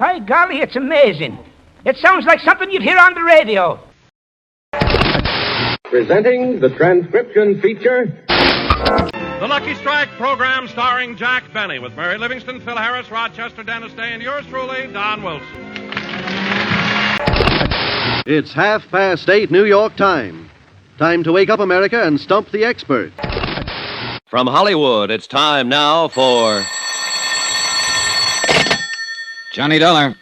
By golly, it's amazing. It sounds like something you'd hear on the radio. Presenting the transcription feature, The Lucky Strike program starring Jack Benny with Mary Livingston, Phil Harris, Rochester Dennis Day, and yours truly, Don Wilson. It's 8:30 New York time. Time to wake up, America, and stump the expert. From Hollywood, it's time now for Johnny Dollar.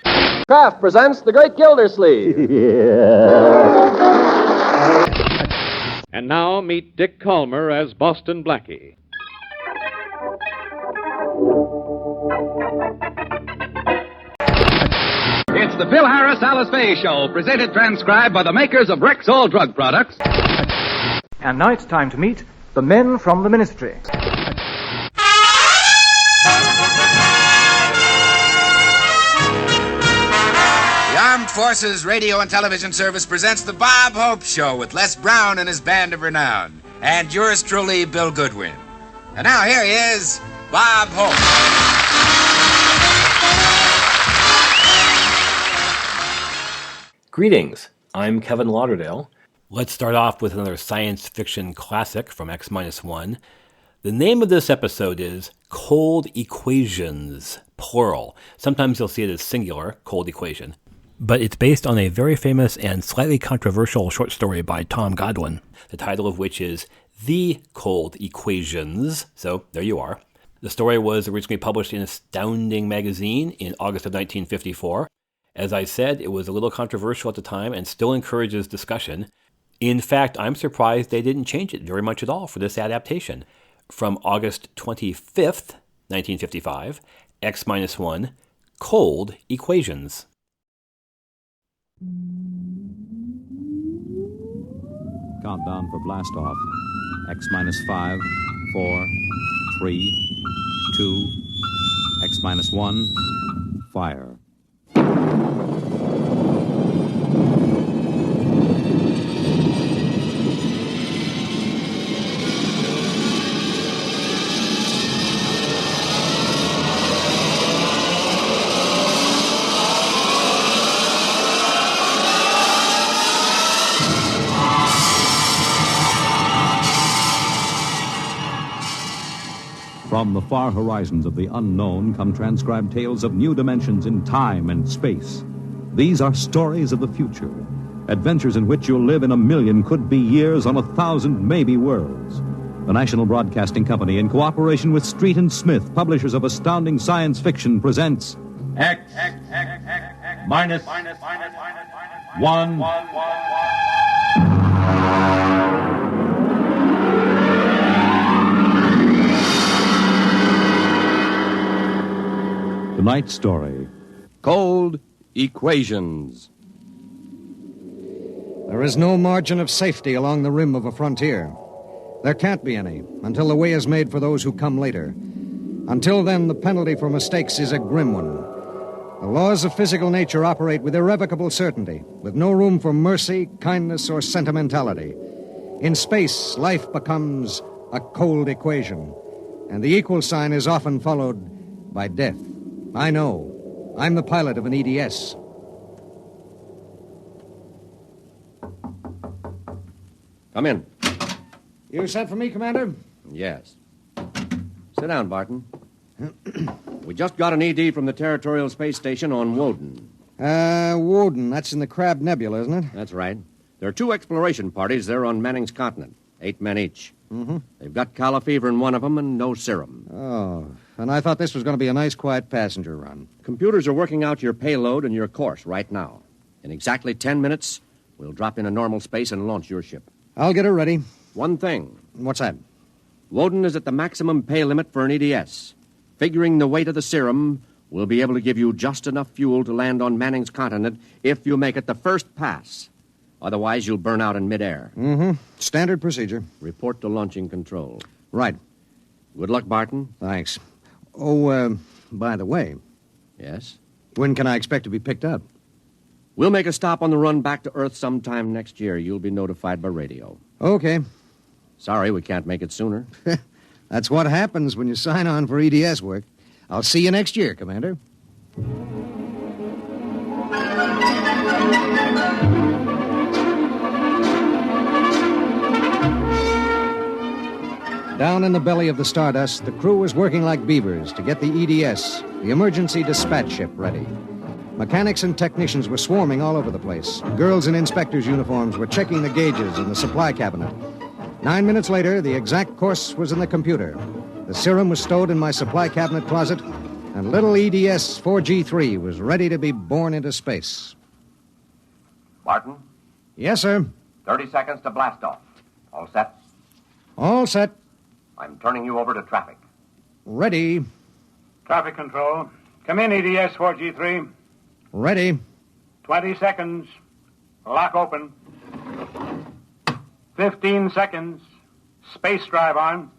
Kraft presents The Great Gildersleeve. And now meet Dick Calmer as Boston Blackie. It's the Phil Harris Alice Faye Show, presented transcribed by the makers of Rexall Drug Products. And now it's time to meet the men from the ministry. The Armed Forces Radio and Television Service presents the Bob Hope Show with Les Brown and his band of renown. And yours truly, Bill Goodwin. And now here he is, Bob Hope. Greetings, I'm Kevin Lauderdale. Let's start off with another science fiction classic from X-1. The name of this episode is Cold Equations, plural. Sometimes you'll see it as singular, Cold Equation. But it's based on a very famous and slightly controversial short story by Tom Godwin, the title of which is The Cold Equations. So there you are. The story was originally published in Astounding magazine in August of 1954. As I said, it was a little controversial at the time and still encourages discussion. In fact, I'm surprised they didn't change it very much at all for this adaptation. From August 25th, 1955, X-1, Cold Equations. Countdown for blast off. X-5, 4, 3, 2, X-1, fire. From the far horizons of the unknown come transcribed tales of new dimensions in time and space. These are stories of the future, adventures in which you'll live in a million could-be years on 1,000 maybe worlds. The National Broadcasting Company, in cooperation with Street and Smith, publishers of astounding science fiction, presents X minus 1. Tonight's story, Cold Equations. There is no margin of safety along the rim of a frontier. There can't be any until the way is made for those who come later. Until then, the penalty for mistakes is a grim one. The laws of physical nature operate with irrevocable certainty, with no room for mercy, kindness, or sentimentality. In space, life becomes a cold equation, and the equal sign is often followed by death. I know. I'm the pilot of an EDS. Come in. You sent for me, Commander? Yes. Sit down, Barton. We just got an ED from the Territorial Space Station on Woden. Woden. That's in the Crab Nebula, isn't it? That's right. There are 2 exploration parties there on Manning's continent. 8 men each. Mm-hmm. They've got calla fever in one of them and no serum. Oh, and I thought this was going to be a nice, quiet passenger run. Computers are working out your payload and your course right now. In exactly 10 minutes, we'll drop into normal space and launch your ship. I'll get her ready. One thing. What's that? Woden is at the maximum pay limit for an EDS. Figuring the weight of the serum, we'll be able to give you just enough fuel to land on Manning's continent if you make it the first pass. Otherwise, you'll burn out in midair. Mm-hmm. Standard procedure. Report to launching control. Right. Good luck, Barton. Thanks. Oh, by the way. Yes? When can I expect to be picked up? We'll make a stop on the run back to Earth sometime next year. You'll be notified by radio. Okay. Sorry, we can't make it sooner. That's what happens when you sign on for EDS work. I'll see you next year, Commander. Down in the belly of the Stardust, the crew was working like beavers to get the EDS, the emergency dispatch ship, ready. Mechanics and technicians were swarming all over the place. Girls in inspectors' uniforms were checking the gauges in the supply cabinet. 9 minutes later, the exact course was in the computer. The serum was stowed in my supply cabinet closet, and little EDS 4G3 was ready to be born into space. Martin? Yes, sir. 30 seconds to blast off. All set? All set. I'm turning you over to traffic. Ready. Traffic control. Come in, EDS 4G3. Ready. 20 seconds. Lock open. 15 seconds. Space drive on.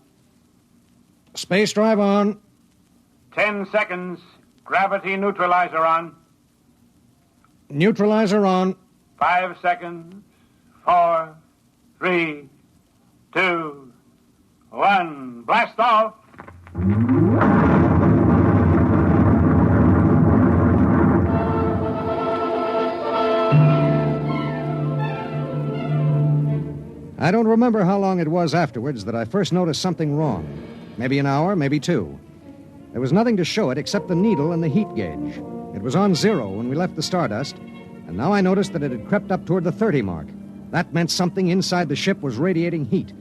Space drive on. 10 seconds. Gravity neutralizer on. Neutralizer on. 5 seconds. 4, 3, 2, 1. Blast off. I don't remember how long it was afterwards that I first noticed something wrong. Maybe an hour, maybe 2. There was nothing to show it except the needle and the heat gauge. It was on 0 when we left the Stardust, and now I noticed that it had crept up toward the 30 mark. That meant something inside the ship was radiating heat.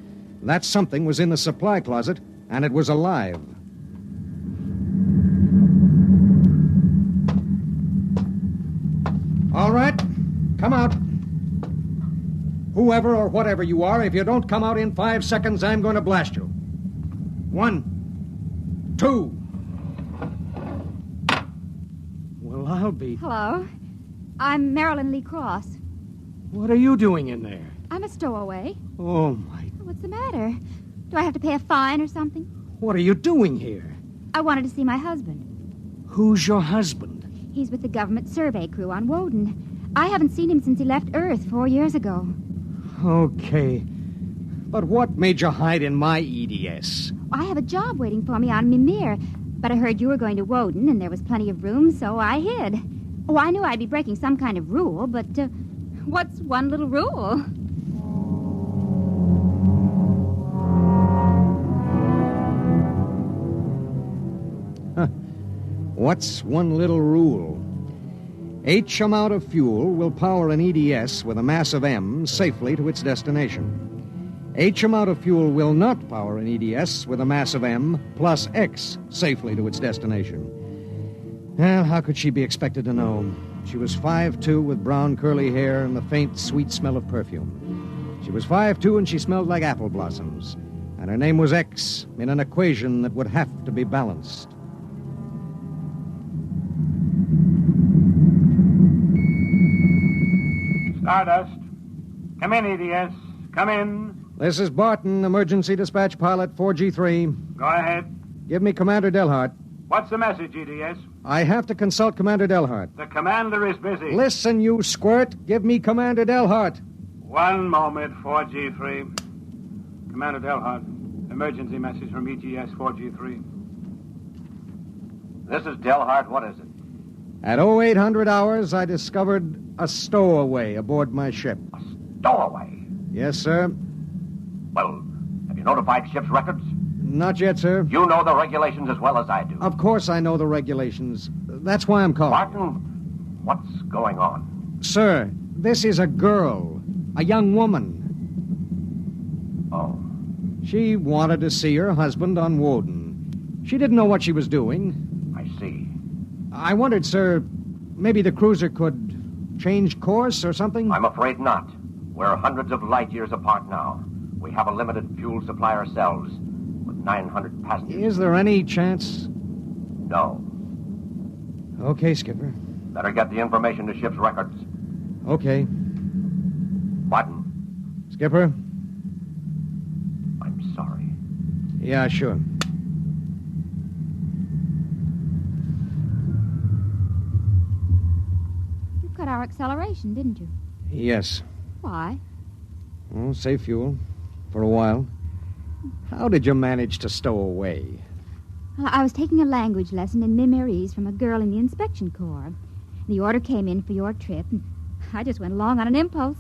That something was in the supply closet, and it was alive. All right, come out. Whoever or whatever you are, if you don't come out in 5 seconds, I'm going to blast you. 1, 2. Well, I'll be... Hello. I'm Marilyn Lee Cross. What are you doing in there? I'm a stowaway. Oh, my... What's the matter? Do I have to pay a fine or something? What are you doing here? I wanted to see my husband. Who's your husband? He's with the government survey crew on Woden. I haven't seen him since he left Earth 4 years ago. Okay. But what made you hide in my EDS? I have a job waiting for me on Mimir, but I heard you were going to Woden and there was plenty of room, so I hid. Oh, I knew I'd be breaking some kind of rule, but what's one little rule? What's one little rule? H amount of fuel will power an EDS with a mass of M safely to its destination. H amount of fuel will not power an EDS with a mass of M plus X safely to its destination. Well, how could she be expected to know? She was 5'2" with brown curly hair and the faint, sweet smell of perfume. She was 5'2" and she smelled like apple blossoms. And her name was X in an equation that would have to be balanced. Stardust. Come in, EDS. Come in. This is Barton, emergency dispatch pilot 4G3. Go ahead. Give me Commander Delhart. What's the message, EDS? I have to consult Commander Delhart. The commander is busy. Listen, you squirt. Give me Commander Delhart. 1 moment, 4G3. Commander Delhart, emergency message from EGS 4G3. This is Delhart. What is it? At 0800 hours, I discovered a stowaway aboard my ship. A stowaway? Yes, sir. Well, have you notified ship's records? Not yet, sir. You know the regulations as well as I do. Of course I know the regulations. That's why I'm calling. Martin, what's going on? Sir, this is a girl. A young woman. Oh. She wanted to see her husband on Woden. She didn't know what she was doing. I see. I wondered, sir, maybe the cruiser could change course or something? I'm afraid not. We're hundreds of light years apart now. We have a limited fuel supply ourselves, with 900 passengers. Is there any chance? No. Okay, Skipper. Better get the information to ship's records. Okay. Martin. Skipper? I'm sorry. Yeah, sure. You cut our acceleration, didn't you? Yes. Why? Oh, save fuel. For a while. How did you manage to stow away? Well, I was taking a language lesson in Mimirese from a girl in the inspection corps. The order came in for your trip, and I just went along on an impulse.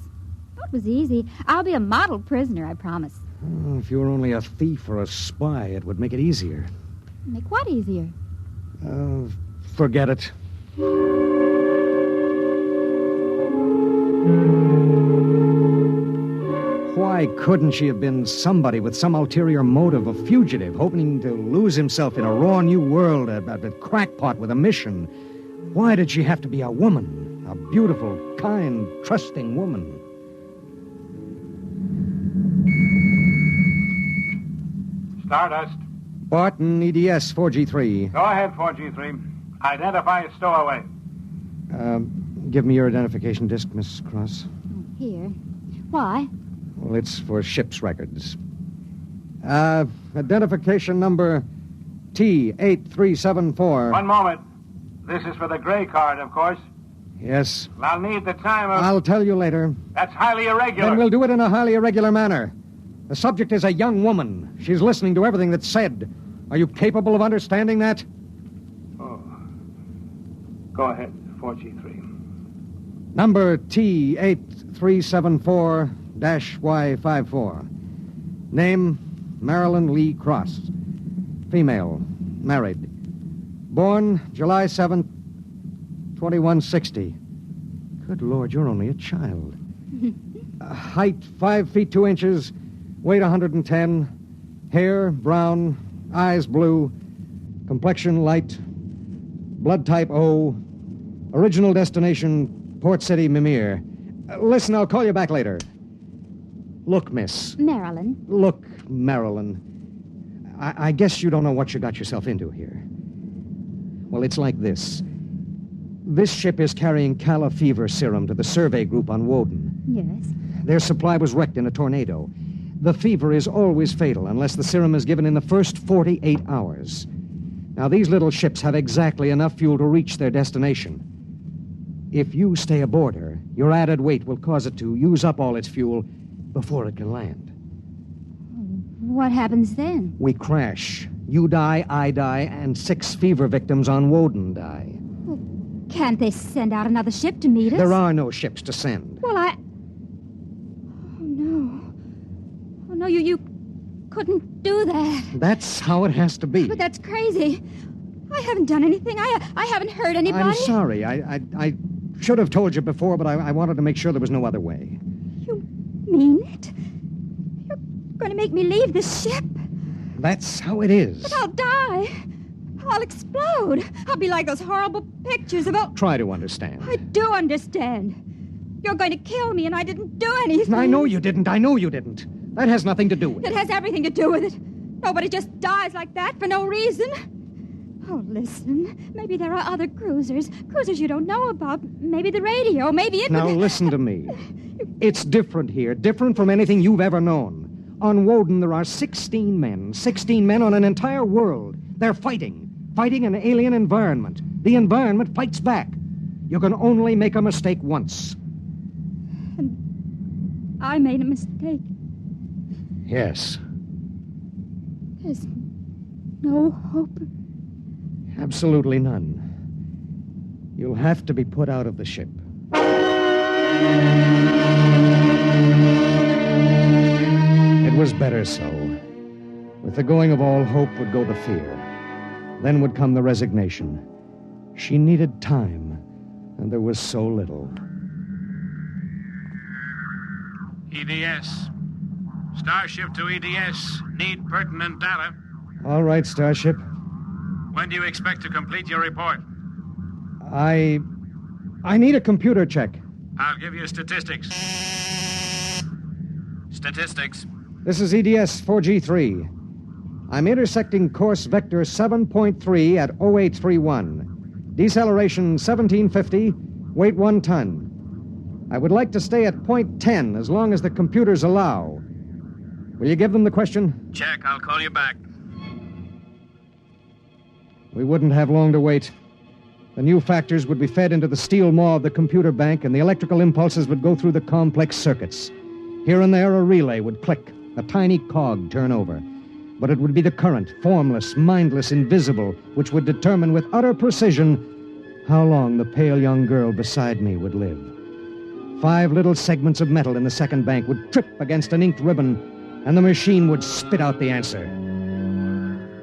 Oh, it was easy. I'll be a model prisoner, I promise. Oh, if you were only a thief or a spy, it would make it easier. Make what easier? Forget it. Why couldn't she have been somebody with some ulterior motive, a fugitive, hoping to lose himself in a raw new world, a crackpot with a mission? Why did she have to be a woman? A beautiful, kind, trusting woman? Stardust. Barton, EDS 4G3. Go ahead, 4G3. Identify a stowaway. Give me your identification disc, Miss Cross. Here. Why? Well, it's for ship's records. Identification number T8374. One moment. This is for the gray card, of course. Yes. I'll need the time of... I'll tell you later. That's highly irregular. Then we'll do it in a highly irregular manner. The subject is a young woman. She's listening to everything that's said. Are you capable of understanding that? Oh. Go ahead, 4G3. Number T8374-Y54. Name, Marilyn Lee Cross. Female, married. Born July 7th, 2160. Good Lord, you're only a child. Height, 5 feet 2 inches. Weight, 110. Hair, brown. Eyes, blue. Complexion, light. Blood type, O. Original destination, Port City, Mimir. Listen, I'll call you back later. Look, miss. Marilyn. Look, Marilyn. I guess you don't know what you got yourself into here. Well, it's like this. This ship is carrying Calla fever serum to the survey group on Woden. Yes. Their supply was wrecked in a tornado. The fever is always fatal unless the serum is given in the first 48 hours. Now, these little ships have exactly enough fuel to reach their destination. If you stay aboard her, your added weight will cause it to use up all its fuel before it can land. What happens then? We crash. You die, I die, and 6 fever victims on Woden die. Well, can't they send out another ship to meet us? There are no ships to send. Well, Oh, no. Oh, no, you couldn't do that. That's how it has to be. But that's crazy. I haven't done anything. I haven't hurt anybody. I'm sorry. I should have told you before, but I wanted to make sure there was no other way. You mean it? You're going to make me leave this ship? That's how it is. But I'll die. I'll explode. I'll be like those horrible pictures about... Try to understand. I do understand. You're going to kill me, and I didn't do anything. I know you didn't. That has nothing to do with it. It has everything to do with it. Nobody just dies like that for no reason. Oh, listen. Maybe there are other cruisers you don't know about. Maybe the radio. Maybe it... Now, listen to me. It's different here. Different from anything you've ever known. On Woden, there are 16 men. 16 men on an entire world. They're fighting an alien environment. The environment fights back. You can only make a mistake once. And I made a mistake. Yes. There's no hope. Absolutely none. You'll have to be put out of the ship. It was better so. With the going of all hope would go the fear. Then would come the resignation. She needed time, and there was so little. EDS. Starship to EDS. Need pertinent data. All right, Starship. When do you expect to complete your report? I need a computer check. I'll give you statistics. Statistics. This is EDS 4G3. I'm intersecting course vector 7.3 at 0831. Deceleration 1750, weight 1 ton. I would like to stay at point 10 as long as the computers allow. Will you give them the question? Check. I'll call you back. We wouldn't have long to wait. The new factors would be fed into the steel maw of the computer bank, and the electrical impulses would go through the complex circuits. Here and there, a relay would click, a tiny cog turn over. But it would be the current, formless, mindless, invisible, which would determine with utter precision how long the pale young girl beside me would live. 5 little segments of metal in the second bank would trip against an inked ribbon, and the machine would spit out the answer.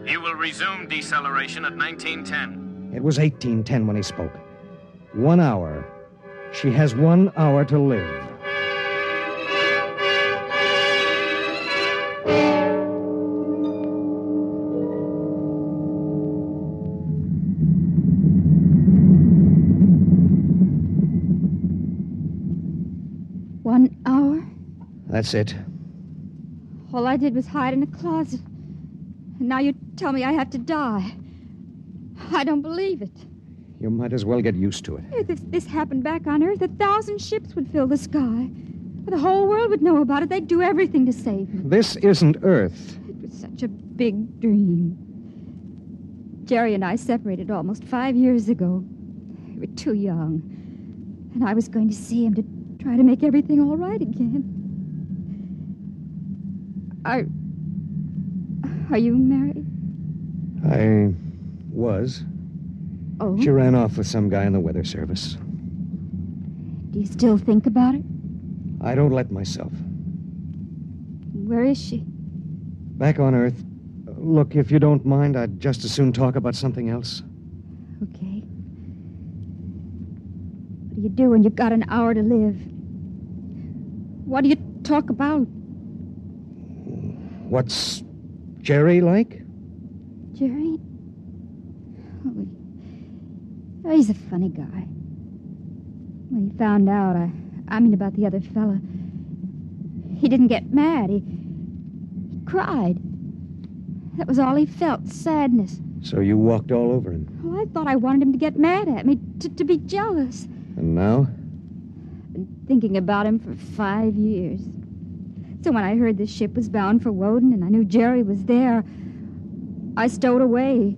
You will resume deceleration at 1910. It was 1810 when he spoke. 1 hour. She has 1 hour to live. That's it. All I did was hide in a closet. And now you tell me I have to die. I don't believe it. You might as well get used to it. If this happened back on Earth, 1,000 ships would fill the sky. The whole world would know about it. They'd do everything to save me. This isn't Earth. It was such a big dream. Jerry and I separated almost 5 years ago. We were too young. And I was going to see him to try to make everything all right again. Are you married? I was. Oh? She ran off with some guy in the weather service. Do you still think about it? I don't let myself. Where is she? Back on Earth. Look, if you don't mind, I'd just as soon talk about something else. Okay. What do you do when you've got an hour to live? What do you talk about? What's Jerry like? Jerry? Oh, he's a funny guy. When he found out, I mean about the other fella, he didn't get mad. He cried. That was all he felt, sadness. So you walked all over him. Well, I thought I wanted him to get mad at me, to be jealous. And now? I've been thinking about him for 5 years. So when I heard the ship was bound for Woden and I knew Jerry was there, I stowed away.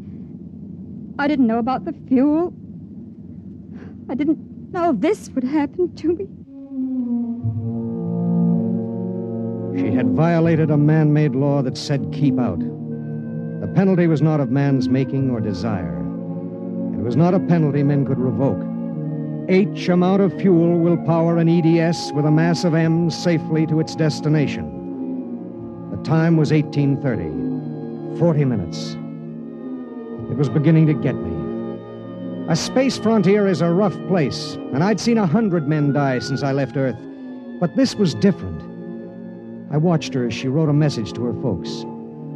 I didn't know about the fuel. I didn't know this would happen to me. She had violated a man-made law that said keep out. The penalty was not of man's making or desire. It was not a penalty men could revoke. H amount of fuel will power an EDS with a mass of M's safely to its destination. The time was 1830. 40 minutes. It was beginning to get me. A space frontier is a rough place, and I'd seen 100 men die since I left Earth. But this was different. I watched her as she wrote a message to her folks.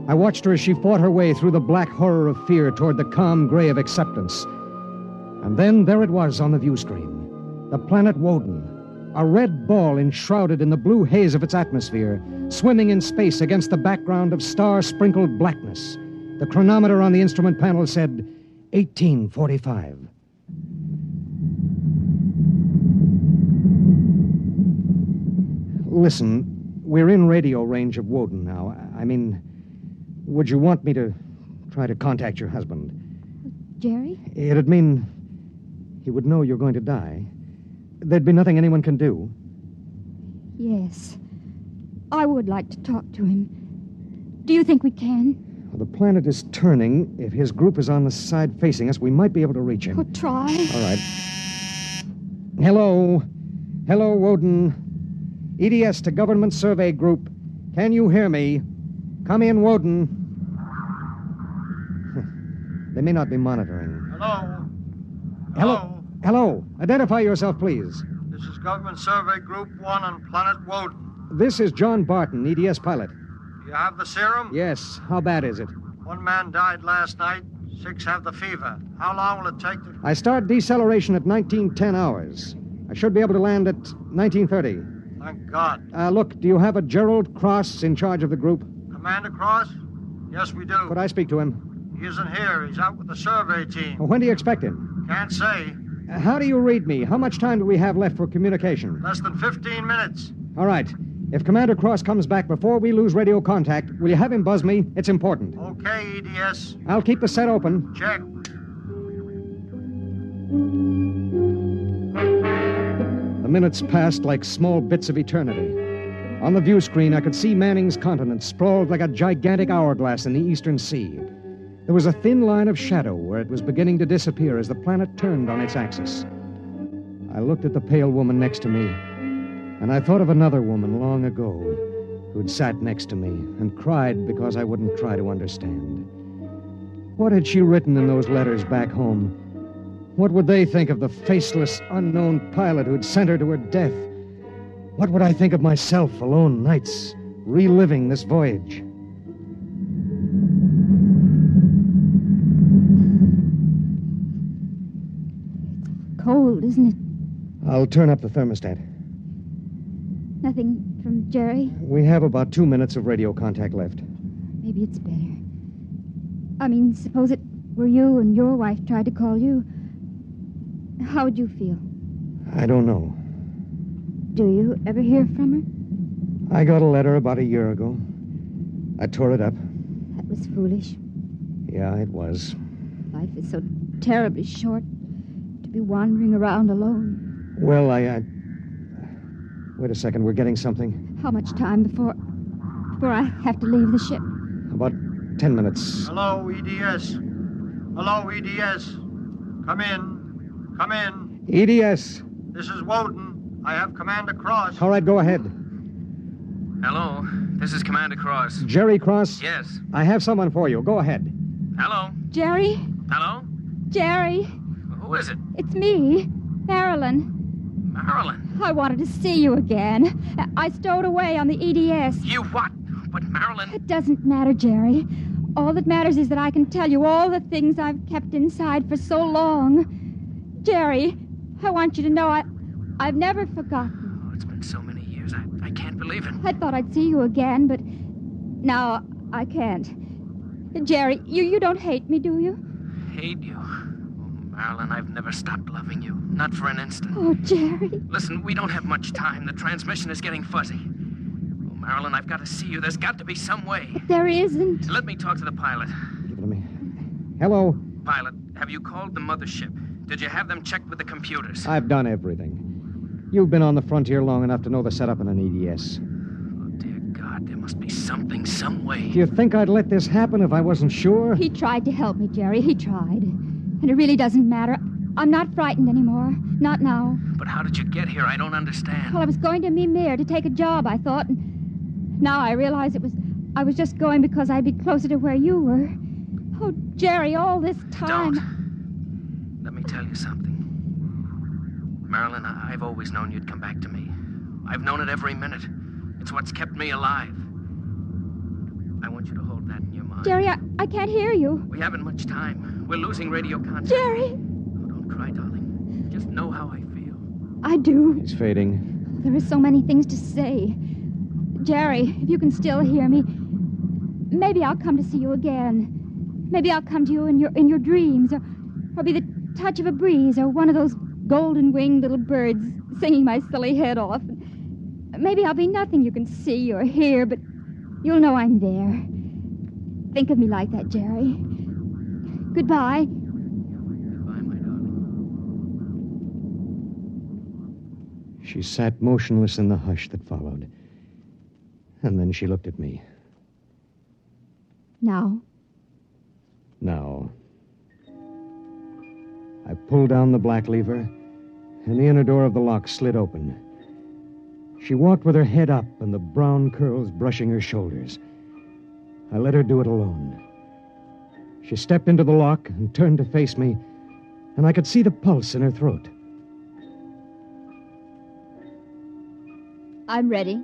I watched her as she fought her way through the black horror of fear toward the calm gray of acceptance. And then there it was on the view screen. The planet Woden. A red ball enshrouded in the blue haze of its atmosphere, swimming in space against the background of star-sprinkled blackness. The chronometer on the instrument panel said 1845. Listen, we're in radio range of Woden now. I mean, would you want me to try to contact your husband? Jerry? It'd mean he would know you're going to die. There'd be nothing anyone can do. Yes. I would like to talk to him. Do you think we can? Well, the planet is turning. If his group is on the side facing us, we might be able to reach him. Oh, try. All right. Hello. Hello, Woden. EDS to Government Survey Group. Can you hear me? Come in, Woden. They may not be monitoring. Hello. Hello. Hello. Identify yourself, please. This is Government Survey Group 1 on Planet Woden. This is John Barton, EDS pilot. You have the serum? Yes. How bad is it? 1 man died last night. 6 have the fever. How long will it take to... I start deceleration at 1910 hours. I should be able to land at 1930. Thank God. Look, do you have a Gerald Cross in charge of the group? Commander Cross? Yes, we do. Could I speak to him? He isn't here. He's out with the survey team. When do you expect him? Can't say. How do you read me? How much time do we have left for communication? Less than 15 minutes. All right. If Commander Cross comes back before we lose radio contact, will you have him buzz me? It's important. Okay, EDS. I'll keep the set open. Check. The minutes passed like small bits of eternity. On the view screen, I could see Manning's continent sprawled like a gigantic hourglass in the eastern sea. There was a thin line of shadow where it was beginning to disappear as the planet turned on its axis. I looked at the pale woman next to me, and I thought of another woman long ago who'd sat next to me and cried because I wouldn't try to understand. What had she written in those letters back home? What would they think of the faceless, unknown pilot who'd sent her to her death? What would I think of myself alone nights, reliving this voyage? Cold, isn't it? I'll turn up the thermostat. Nothing from Jerry? We have about 2 minutes of radio contact left. Maybe it's better. I mean, suppose it were you and your wife tried to call you. How would you feel? I don't know. Do you ever hear from her? I got a letter about a year ago. I tore it up. That was foolish. Yeah, it was. Life is so terribly short to be wandering around alone. Well, Wait a second, we're getting something. How much time before I have to leave the ship? About 10 minutes. Hello, EDS. Hello, EDS. Come in. Come in. EDS. This is Woden. I have Commander Cross. All right, go ahead. Hello, this is Commander Cross. Jerry Cross? Yes. I have someone for you. Go ahead. Hello. Jerry? Hello? Jerry? Who is it? It's me, Marilyn. Marilyn. I wanted to see you again. I stowed away on the EDS. You what? But Marilyn... It doesn't matter, Jerry. All that matters is that I can tell you all the things I've kept inside for so long. Jerry, I want you to know I've never forgotten. Oh, it's been so many years. I can't believe it. I thought I'd see you again, but now I can't. Jerry, you don't hate me, do you? Hate you? Marilyn, I've never stopped loving you. Not for an instant. Oh, Jerry. Listen, we don't have much time. The transmission is getting fuzzy. Oh, Marilyn, I've got to see you. There's got to be some way. But there isn't. Let me talk to the pilot. Give it to me. Hello? Pilot, have you called the mothership? Did you have them checked with the computers? I've done everything. You've been on the frontier long enough to know the setup in an EDS. Oh, dear God, there must be something, some way. Do you think I'd let this happen if I wasn't sure? He tried to help me, Jerry. He tried. And it really doesn't matter. I'm not frightened anymore. Not now. But how did you get here? I don't understand. Well, I was going to Mimir to take a job, I thought. And now I realize I was just going because I'd be closer to where you were. Oh, Jerry, all this time... Don't. Let me tell you something. Marilyn, I've always known you'd come back to me. I've known it every minute. It's what's kept me alive. I want you to hold that in your mind. Jerry, I can't hear you. We haven't much time. We're losing radio contact. Jerry! Oh, don't cry, darling. Just know how I feel. I do. He's fading. There are so many things to say. Jerry, if you can still hear me, maybe I'll come to see you again. Maybe I'll come to you in your dreams, or be the touch of a breeze, or one of those golden-winged little birds singing my silly head off. Maybe I'll be nothing you can see or hear, but you'll know I'm there. Think of me like that, Jerry. Goodbye. Goodbye, my darling. She sat motionless in the hush that followed. And then she looked at me. Now? Now. I pulled down the black lever, and the inner door of the lock slid open. She walked with her head up and the brown curls brushing her shoulders. I let her do it alone. She stepped into the lock and turned to face me, and I could see the pulse in her throat. I'm ready.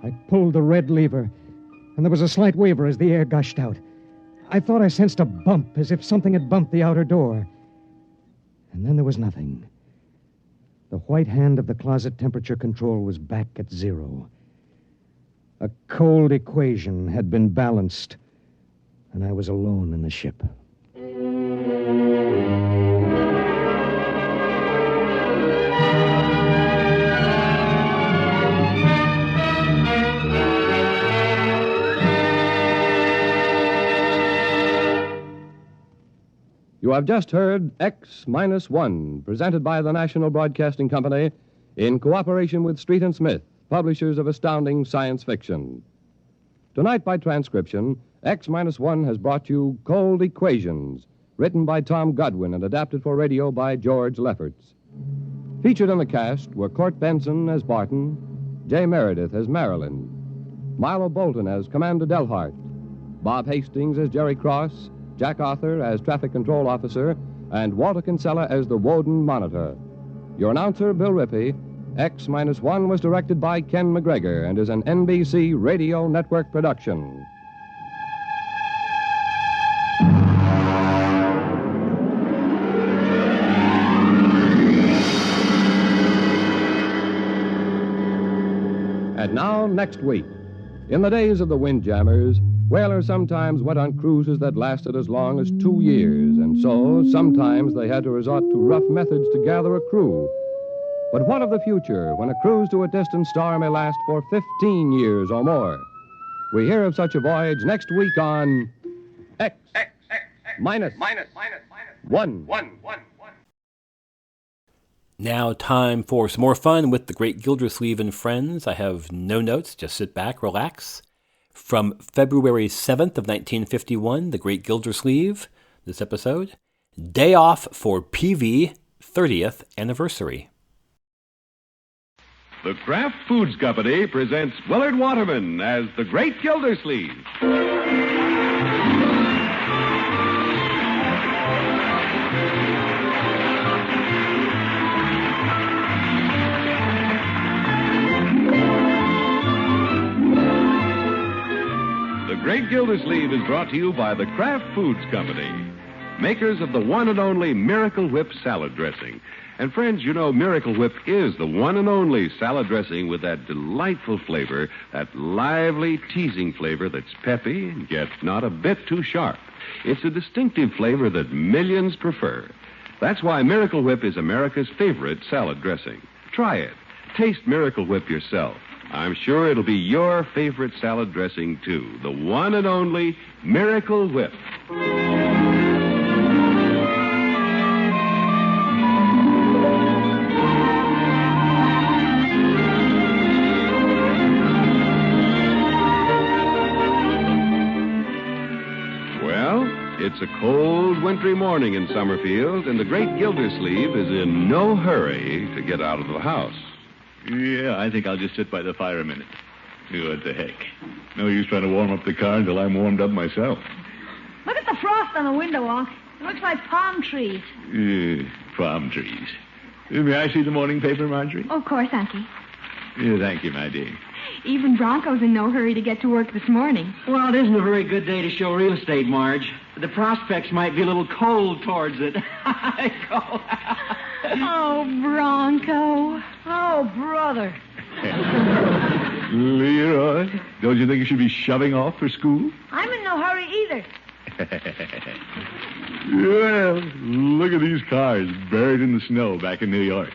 I pulled the red lever, and there was a slight waver as the air gushed out. I thought I sensed a bump, as if something had bumped the outer door. And then there was nothing. The white hand of the closet temperature control was back at 0. A cold equation had been balanced, and I was alone in the ship. You have just heard X-1, presented by the National Broadcasting Company in cooperation with Street and Smith, publishers of astounding science fiction. Tonight by Transcription, X-1 has brought you Cold Equations, written by Tom Godwin and adapted for radio by George Lefferts. Featured in the cast were Court Benson as Barton, Jay Meredith as Marilyn, Milo Bolton as Commander Delhart, Bob Hastings as Jerry Cross, Jack Arthur as Traffic Control Officer, and Walter Kinsella as the Woden Monitor. Your announcer, Bill Rippey. X-1 was directed by Ken McGregor and is an NBC Radio Network production. And now, next week. In the days of the Windjammers, whalers sometimes went on cruises that lasted as long as 2 years, and so sometimes they had to resort to rough methods to gather a crew. But what of the future when a cruise to a distant star may last for 15 years or more? We hear of such a voyage next week on X minus 1. Now, time for some more fun with the Great Gildersleeve and Friends. I have no notes, just sit back, relax. From February 7th of 1951, the Great Gildersleeve, this episode, Day Off for Peavy, 30th Anniversary. The Kraft Foods Company presents Willard Waterman as the Great Gildersleeve. The Great Gildersleeve is brought to you by the Kraft Foods Company, makers of the one and only Miracle Whip salad dressing. And friends, you know Miracle Whip is the one and only salad dressing with that delightful flavor, that lively, teasing flavor that's peppy and yet not a bit too sharp. It's a distinctive flavor that millions prefer. That's why Miracle Whip is America's favorite salad dressing. Try it. Taste Miracle Whip yourself. I'm sure it'll be your favorite salad dressing, too. The one and only Miracle Whip. It's a cold, wintry morning in Summerfield, and the Great Gildersleeve is in no hurry to get out of the house. Yeah, I think I'll just sit by the fire a minute. What the heck? No use trying to warm up the car until I'm warmed up myself. Look at the frost on the window, Unc. It looks like palm trees. Palm trees. May I see the morning paper, Marjorie? Oh, of course, Unky. Thank you, my dear. Even Bronco's in no hurry to get to work this morning. Well, it isn't a very good day to show real estate, Marge. The prospects might be a little cold towards it. Oh, Bronco. Oh, brother. Leroy, don't you think you should be shoving off for school? I'm in no hurry either. Well, look at these cars buried in the snow back in New York.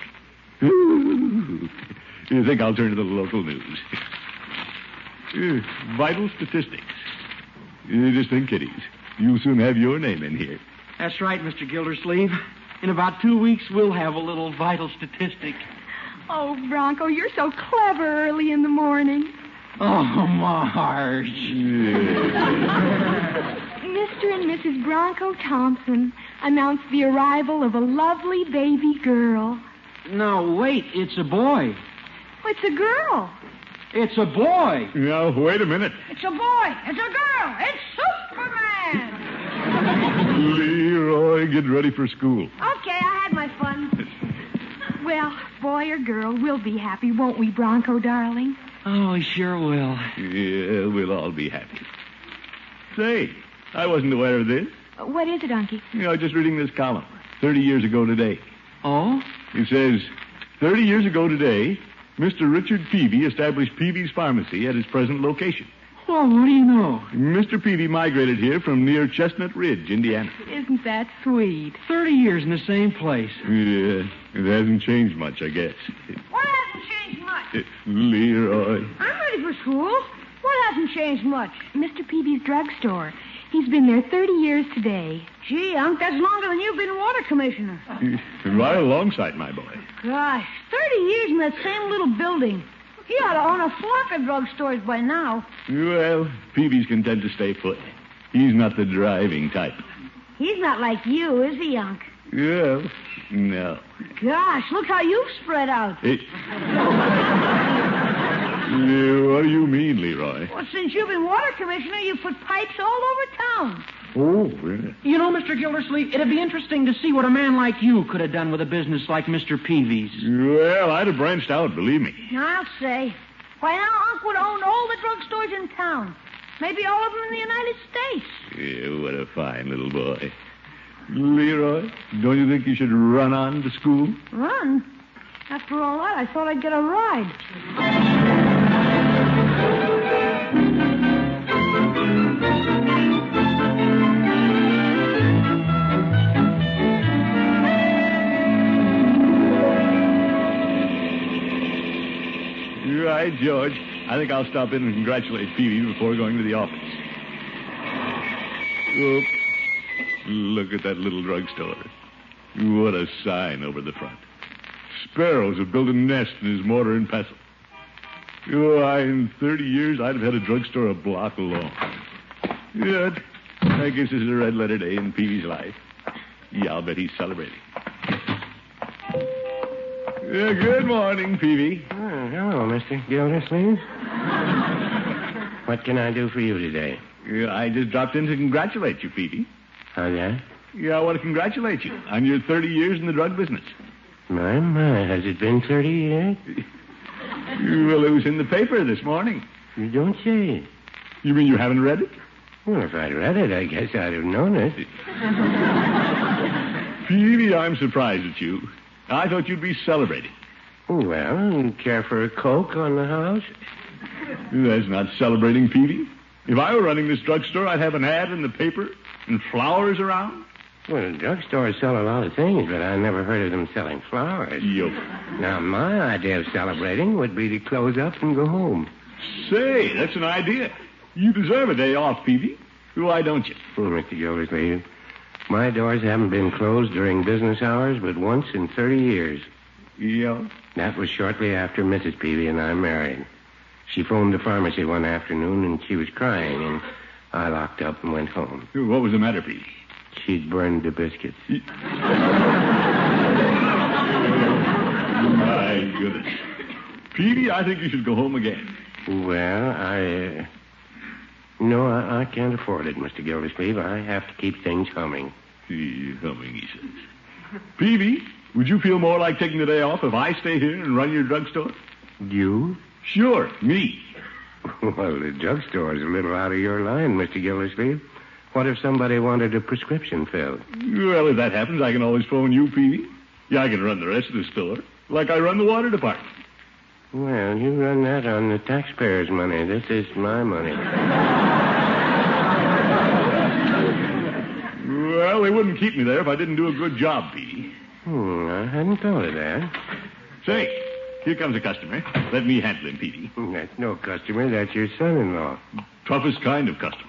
You think I'll turn to the local news? Vital statistics. Just think, kiddies. You'll soon have your name in here. That's right, Mr. Gildersleeve. In about 2 weeks, we'll have a little vital statistic. Oh, Bronco, you're so clever early in the morning. Oh, Marge. Mr. and Mrs. Bronco Thompson announced the arrival of a lovely baby girl. No, wait, it's a boy. It's a girl. It's a boy. Now, wait a minute. It's a boy. It's a girl. It's Superman. Leroy, get ready for school. Okay, I had my fun. Well, boy or girl, we'll be happy, won't we, Bronco, darling? Oh, we sure will. Yeah, we'll all be happy. Say, I wasn't aware of this. What is it, Unky? I was just reading this column. 30 years ago today. Oh? It says, 30 years ago today, Mr. Richard Peavy established Peavy's Pharmacy at his present location. Well, what do you know? Mr. Peavy migrated here from near Chestnut Ridge, Indiana. Isn't that sweet? 30 years in the same place. Yeah, it hasn't changed much, I guess. What hasn't changed much? Leroy. I'm ready for school. What hasn't changed much? Mr. Peavy's drugstore. He's been there 30 years today. Gee, Unc, that's longer than you've been water commissioner. Right alongside, my boy. Gosh, 30 years in that same little building. He ought to own a flock of drugstores by now. Well, Peavy's content to stay put. He's not the driving type. He's not like you, is he, Unc? Well, no. Gosh, look how you've spread out. What do you mean, Leroy? Well, since you've been water commissioner, you've put pipes all over town. Oh, really? You know, Mr. Gildersleeve, it'd be interesting to see what a man like you could have done with a business like Mr. Peavy's. Well, I'd have branched out, believe me. I'll say. Why, now Unc would own all the drugstores in town. Maybe all of them in the United States. Yeah, what a fine little boy. Leroy, don't you think you should run on to school? Run? After all that, I thought I'd get a ride. Right, George. I think I'll stop in and congratulate Peavy before going to the office. Oh, look at that little drugstore. What a sign over the front. Sparrows have built a nest in his mortar and pestle. In 30 years, I'd have had a drugstore a block long. Yeah, I guess this is a red-letter day in Peavy's life. Yeah, I'll bet he's celebrating. Yeah, good morning, Peavy. Hello, Mr. Gildersleeve. What can I do for you today? Yeah, I just dropped in to congratulate you, Peavy. Oh, yeah? Yeah, I want to congratulate you on your 30 years in the drug business. My, has it been 30 years? Well, it was in the paper this morning. You don't say. You mean you haven't read it? Well, if I'd read it, I guess I'd have known it. Peavy, I'm surprised at you. I thought you'd be celebrating. Well, care for a Coke on the house? That's not celebrating, Peavy. If I were running this drugstore, I'd have an ad in the paper and flowers around. Well, drugstores sell a lot of things, but I never heard of them selling flowers. Yup. Now, my idea of celebrating would be to close up and go home. Say, that's an idea. You deserve a day off, Peavy. Why don't you? Mr. Gildersleeve, my doors haven't been closed during business hours but once in 30 years. Yeah? That was shortly after Mrs. Peavy and I married. She phoned the pharmacy one afternoon, and she was crying, and I locked up and went home. What was the matter, Peavy? She'd burned the biscuits. My goodness. Peavy, I think you should go home again. Well, No, I can't afford it, Mr. Gildersleeve. I have to keep things humming. Humming, he says. Peavy, would you feel more like taking the day off if I stay here and run your drugstore? You? Sure, me. Well, the drugstore is a little out of your line, Mr. Gildersleeve. What if somebody wanted a prescription filled? Well, if that happens, I can always phone you, Peavy. Yeah, I can run the rest of the store, like I run the water department. Well, you run that on the taxpayers' money. This is my money. Well, they wouldn't keep me there if I didn't do a good job, Peavy. I hadn't thought of that. Say, here comes a customer. Let me handle him, Peavy. That's no customer. That's your son-in-law. Toughest kind of customer.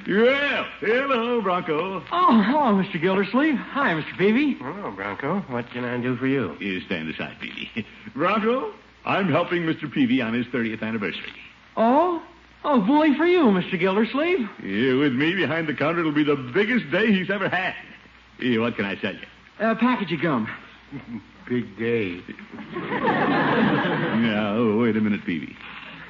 Well, hello, Bronco. Oh, hello, Mr. Gildersleeve. Hi, Mr. Peavy. Hello, Bronco. What can I do for you? You stand aside, Peavy. Bronco, I'm helping Mr. Peavy on his 30th anniversary. Oh, bully for you, Mr. Gildersleeve. Yeah, with me behind the counter, it'll be the biggest day he's ever had. Yeah, what can I sell you? A package of gum. Big day. Now, wait a minute, Peavy.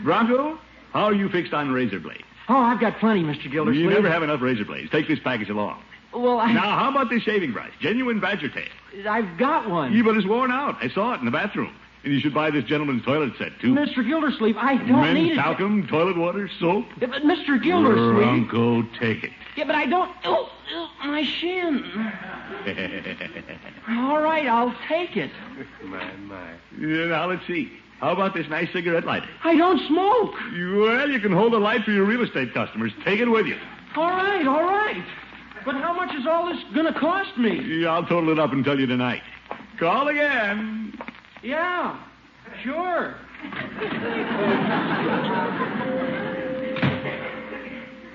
Bronco, how are you fixed on razor blades? Oh, I've got plenty, Mr. Gildersleeve. You never have enough razor blades. Take this package along. Well, Now, how about this shaving brush? Genuine badger tail. I've got one. Yeah, but it's worn out. I saw it in the bathroom. And you should buy this gentleman's toilet set, too. Mr. Gildersleeve, I don't need it. Men's talcum, toilet water, soap. Yeah, but Mr. Gildersleeve... Bronco, take it. Yeah, but I don't... Oh, my shin. All right, I'll take it. My. Yeah, now, let's see. How about this nice cigarette lighter? I don't smoke. Well, you can hold a light for your real estate customers. Take it with you. All right. But how much is all this going to cost me? Yeah, I'll total it up and tell you tonight. Call again. Yeah, sure.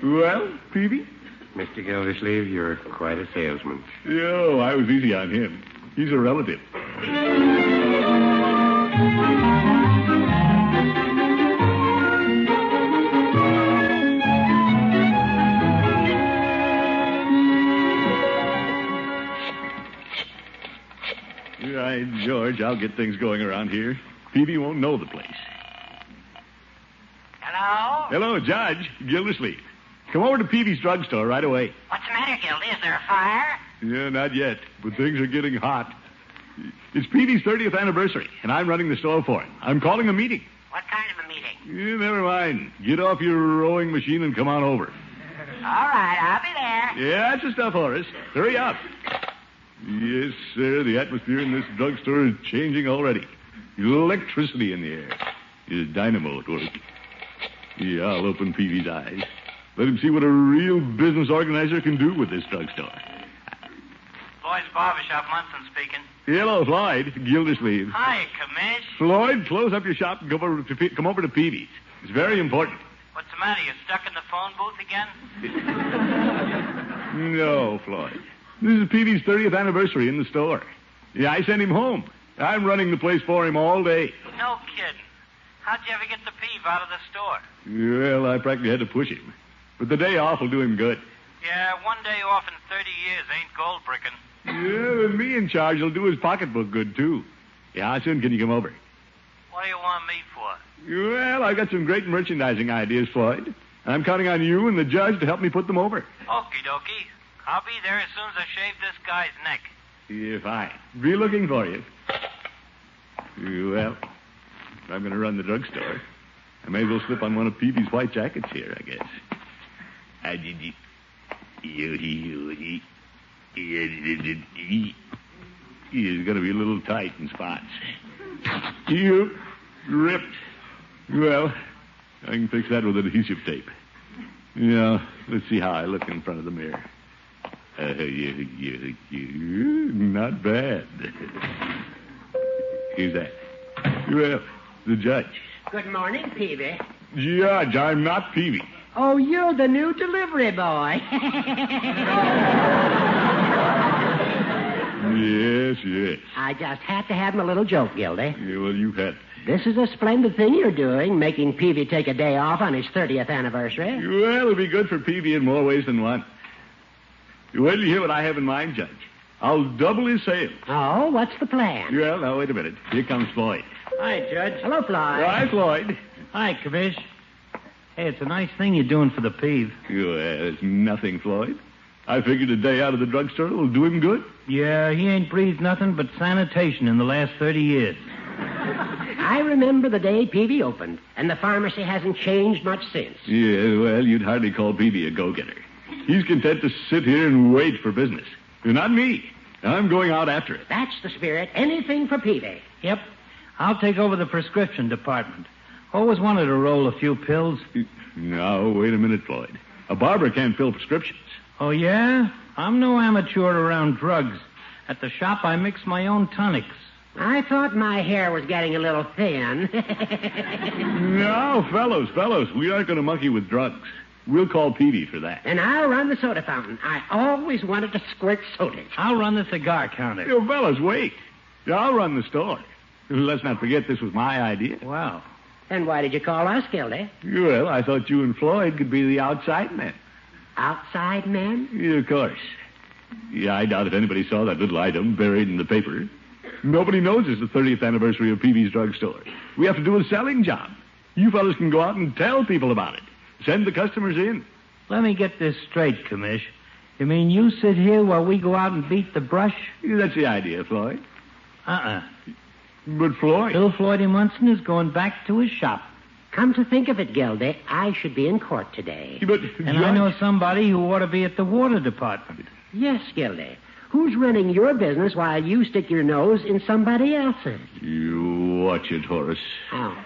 Well, Peavy? Mr. Gildersleeve, you're quite a salesman. Yo, I was easy on him. He's a relative. Right, George, I'll get things going around here. Peavy won't know the place. Hello? Hello, Judge. Gildersleeve. Come over to Peavy's drugstore right away. What's the matter, Gildy? Is there a fire? Yeah, not yet, but things are getting hot. It's Peavy's 30th anniversary, and I'm running the store for him. I'm calling a meeting. What kind of a meeting? Yeah, never mind. Get off your rowing machine and come on over. All right, I'll be there. Yeah, that's the stuff, Horace. Hurry up. Yes, sir, the atmosphere in this drugstore is changing already. Electricity in the air. Is dynamo at work. Yeah, I'll open Peavy's eyes. Let him see what a real business organizer can do with this drugstore. Floyd's Barbershop, Munson speaking. Hello, Floyd. Gildersleeve. Hi, Commish. Floyd, close up your shop and come over to Peavy's. It's very important. What's the matter? You stuck in the phone booth again? No, Floyd. This is Peavy's 30th anniversary in the store. Yeah, I sent him home. I'm running the place for him all day. No kidding. How'd you ever get the Peave out of the store? Well, I practically had to push him. But the day off will do him good. Yeah, one day off in 30 years ain't gold bricking. Yeah, with me in charge, he'll do his pocketbook good, too. Yeah, how soon can you come over? What do you want me for? Well, I've got some great merchandising ideas, Floyd. I'm counting on you and the judge to help me put them over. Okie dokie. I'll be there as soon as I shave this guy's neck. Yeah, fine. Be looking for you. Well, if I'm going to run the drugstore, I may as well slip on one of Peavy's white jackets here, I guess. He's going to be a little tight in spots. You ripped. Well, I can fix that with adhesive tape. Yeah, let's see how I look in front of the mirror. Not bad. Who's that? Well, the judge. Good morning, Peavy. Judge, I'm not Peavy. Oh, you're the new delivery boy. Yes. I just had to have him a little joke, Gildy. Yeah, well, you've had. This is a splendid thing you're doing, making Peavy take a day off on his 30th anniversary. Well, it'll be good for Peavy in more ways than one. Wait till you hear what I have in mind, Judge. I'll double his sales. Oh, what's the plan? Well, now, wait a minute. Here comes Floyd. Hi, Judge. Hello, Floyd. Hi, Floyd. Hi, Commish. Hey, it's a nice thing you're doing for the Peave. Well, it's nothing, Floyd. I figured a day out of the drugstore will do him good. Yeah, he ain't breathed nothing but sanitation in the last 30 years. I remember the day Peavy opened, and the pharmacy hasn't changed much since. Yeah, well, you'd hardly call Peavy a go-getter. He's content to sit here and wait for business. Not me. I'm going out after it. That's the spirit. Anything for Peavy. Yep. I'll take over the prescription department. Always wanted to roll a few pills. No, wait a minute, Floyd. A barber can't fill prescriptions. Oh, yeah? I'm no amateur around drugs. At the shop, I mix my own tonics. I thought my hair was getting a little thin. No, fellows, we aren't going to monkey with drugs. We'll call Peavy for that. And I'll run the soda fountain. I always wanted to squirt soda. I'll run the cigar counter. You fellas, wait. I'll run the store. Let's not forget this was my idea. Wow. Then why did you call us, Gildy? Well, I thought you and Floyd could be the outside men. Outside men? Yeah, of course. Yeah, I doubt if anybody saw that little item buried in the paper. Nobody knows it's the 30th anniversary of Peavy's drugstore. We have to do a selling job. You fellas can go out and tell people about it. Send the customers in. Let me get this straight, Commish. You mean you sit here while we go out and beat the brush? Yeah, that's the idea, Floyd. But Floyd... Bill Floyd Munson is going back to his shop. Come to think of it, Gildy, I should be in court today. But, and I know somebody who ought to be at the water department. Yes, Gildy. Who's running your business while you stick your nose in somebody else's? You watch it, Horace. Oh.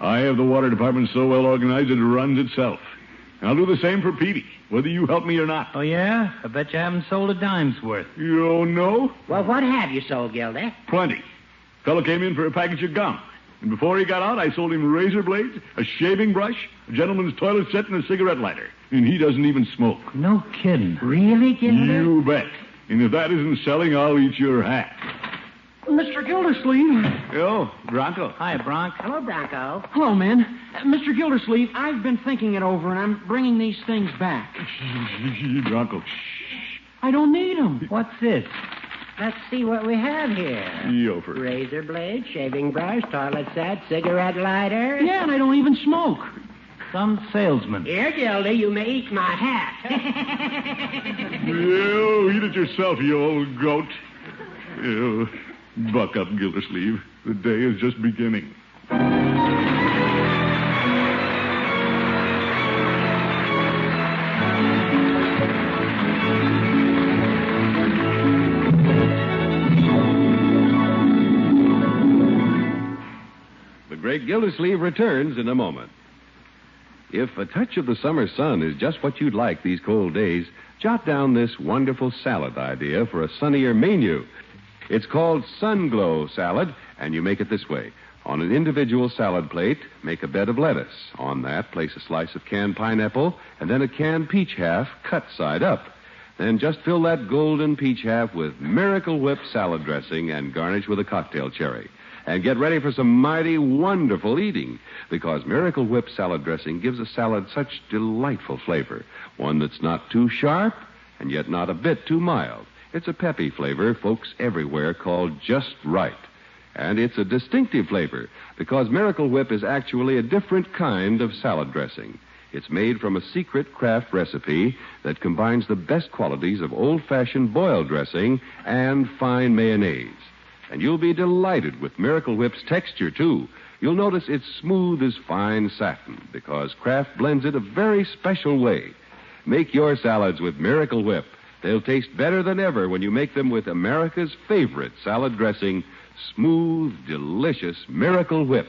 I have the water department so well organized it runs itself. And I'll do the same for Peavy, whether you help me or not. Oh, yeah? I bet you haven't sold a dime's worth. You don't know? Well, what have you sold, Gildy? Plenty. Fellow came in for a package of gum. And before he got out, I sold him razor blades, a shaving brush, a gentleman's toilet set, and a cigarette lighter. And he doesn't even smoke. No kidding. Really, Gildy? You bet. And if that isn't selling, I'll eat your hat. Mr. Gildersleeve. Oh, Bronco. Hi, Bronco. Hello, Bronco. Hello, man. Mr. Gildersleeve, I've been thinking it over, and I'm bringing these things back. Bronco. I don't need them. What's this? Let's see what we have here. Yofer. Razor blade, shaving brush, toilet set, cigarette lighter. Yeah, and I don't even smoke. Some salesman. Here, Gildy, you may eat my hat. You eat it yourself, you old goat. You buck up, Gildersleeve. The day is just beginning. The Great Gildersleeve returns in a moment. If a touch of the summer sun is just what you'd like these cold days, jot down this wonderful salad idea for a sunnier menu. It's called Sun Glow Salad, and you make it this way. On an individual salad plate, make a bed of lettuce. On that, place a slice of canned pineapple and then a canned peach half cut side up. Then just fill that golden peach half with Miracle Whip salad dressing and garnish with a cocktail cherry. And get ready for some mighty wonderful eating, because Miracle Whip salad dressing gives a salad such delightful flavor. One that's not too sharp and yet not a bit too mild. It's a peppy flavor folks everywhere call just right. And it's a distinctive flavor because Miracle Whip is actually a different kind of salad dressing. It's made from a secret craft recipe that combines the best qualities of old-fashioned boiled dressing and fine mayonnaise. And you'll be delighted with Miracle Whip's texture, too. You'll notice it's smooth as fine satin because Kraft blends it a very special way. Make your salads with Miracle Whip. They'll taste better than ever when you make them with America's favorite salad dressing, smooth, delicious Miracle Whip.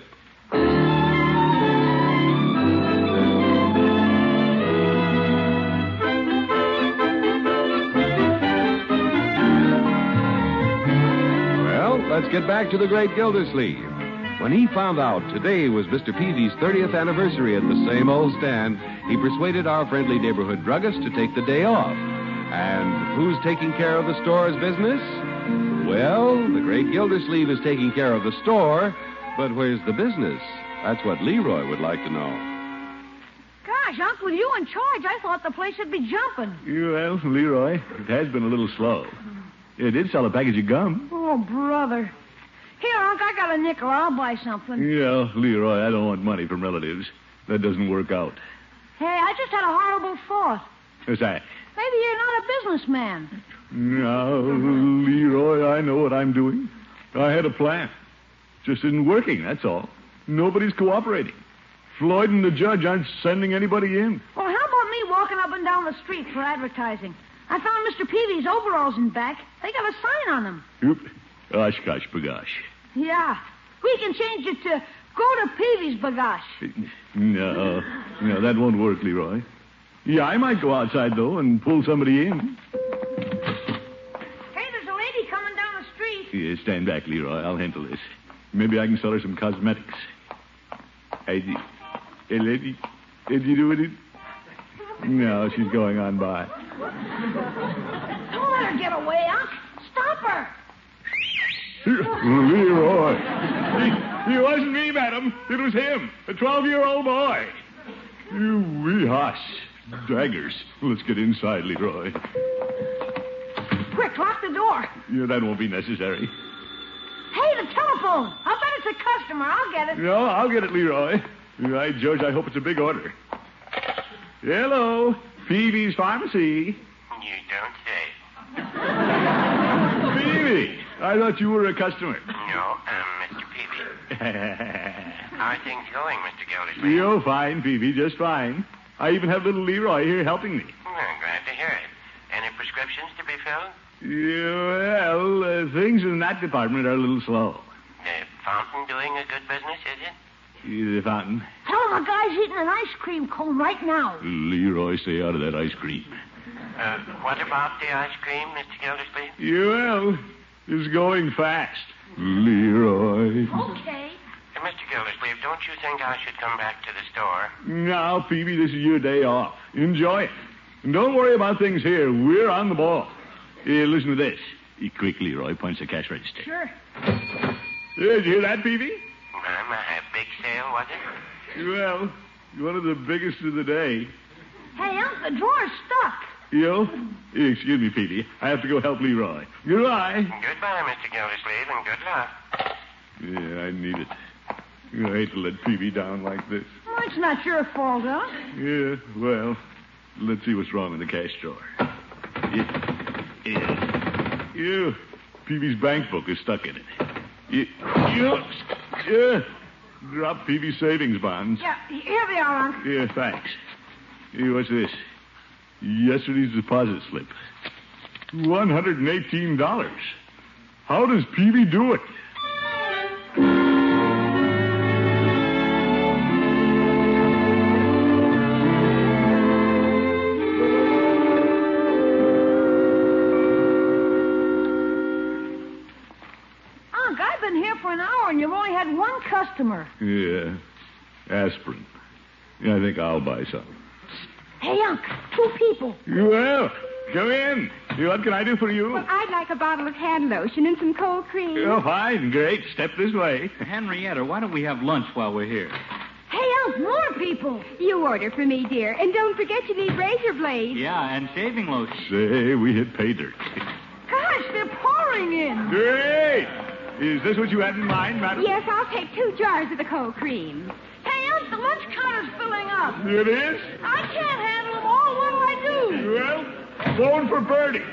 Let's get back to the Great Gildersleeve. When he found out today was Mr. Peavy's 30th anniversary at the same old stand, he persuaded our friendly neighborhood druggist to take the day off. And who's taking care of the store's business? Well, the Great Gildersleeve is taking care of the store, but where's the business? That's what Leroy would like to know. Gosh, Uncle, you in charge. I thought the place would be jumping. Well, Leroy, it has been a little slow. It did sell a package of gum. Oh, brother. Here, Unc, I got a nickel. I'll buy something. Yeah, Leroy, I don't want money from relatives. That doesn't work out. Hey, I just had a horrible thought. What's that? Maybe you're not a businessman. No, Leroy, I know what I'm doing. I had a plan. Just isn't working, that's all. Nobody's cooperating. Floyd and the judge aren't sending anybody in. Well, how about me walking up and down the street for advertising? I found Mr. Peavy's overalls in back. They got a sign on them. Oop. Oshkosh bagosh. Yeah. We can change it to go to Peavy's bagosh. No, that won't work, Leroy. Yeah, I might go outside, though, and pull somebody in. Hey, there's a lady coming down the street. Yeah, stand back, Leroy. I'll handle this. Maybe I can sell her some cosmetics. Hey, lady, did you do it? No, she's going on by. Don't let her get away, Unc. Stop her. Leroy. It wasn't me, madam. It was him, a 12-year-old boy. You hush. Daggers. Let's get inside, Leroy. Quick, lock the door. Yeah, that won't be necessary. Hey, the telephone. I'll bet it's a customer. I'll get it. No, I'll get it, Leroy. Right, George, I hope it's a big order. Hello, Peavy's Pharmacy. You don't say. Peavy, I thought you were a customer. No, I'm Mr. Peavy. How are things going, Mr. Gildersleeve? You're fine, Peavy, just fine. I even have little Leroy here helping me. Well, I'm glad to hear it. Any prescriptions to be filled? Yeah, well, things in that department are a little slow. The fountain doing a good business, is it? The fountain? Tell him a guy's eating an ice cream cone right now. Leroy, stay out of that ice cream. What about the ice cream, Mr. Gildersleeve? Well, it's going fast. Leroy. Okay. Mr. Gildersleeve, don't you think I should come back to the store? Now, Peavy, this is your day off. Enjoy it. And don't worry about things here. We're on the ball. Here, listen to this. Quick, Leroy, punch the cash register. Sure. Did you hear that, Peavy? A big sale, was it? Well, one of the biggest of the day. Hey, Unc, the drawer's stuck. You? Excuse me, Peavy. I have to go help Leroy. Goodbye. Goodbye, Mr. Gildersleeve, and good luck. Yeah, I need it. I hate to let Peavy down like this. Well, it's not your fault, huh? Yeah, well, let's see what's wrong with the cash drawer. Yeah. Peavy's bank book is stuck in it. Drop Peavy's savings bonds. Yeah, here they are, Unc. Yeah, thanks. What's this? Yesterday's deposit slip. $118. How does Peavy do it? Unc, I've been here for an hour and you've only had one customer. Yeah, aspirin. Yeah, I think I'll buy some. Hey, Unc, 2 people. Well, come in. What can I do for you? Well, I'd like a bottle of hand lotion and some cold cream. Oh, fine. Great. Step this way. Henrietta, why don't we have lunch while we're here? Hey, Unc, more people. You order for me, dear. And don't forget you need razor blades. Yeah, and shaving lotion. Say, we hit pay dirt. Gosh, they're pouring in. Great. Is this what you had in mind, madam? Yes, I'll take 2 jars of the cold cream. Hey, Unc, the lunch counter's filling up. It is? I can't handle them all. What'll I do? Well, phone for Bertie.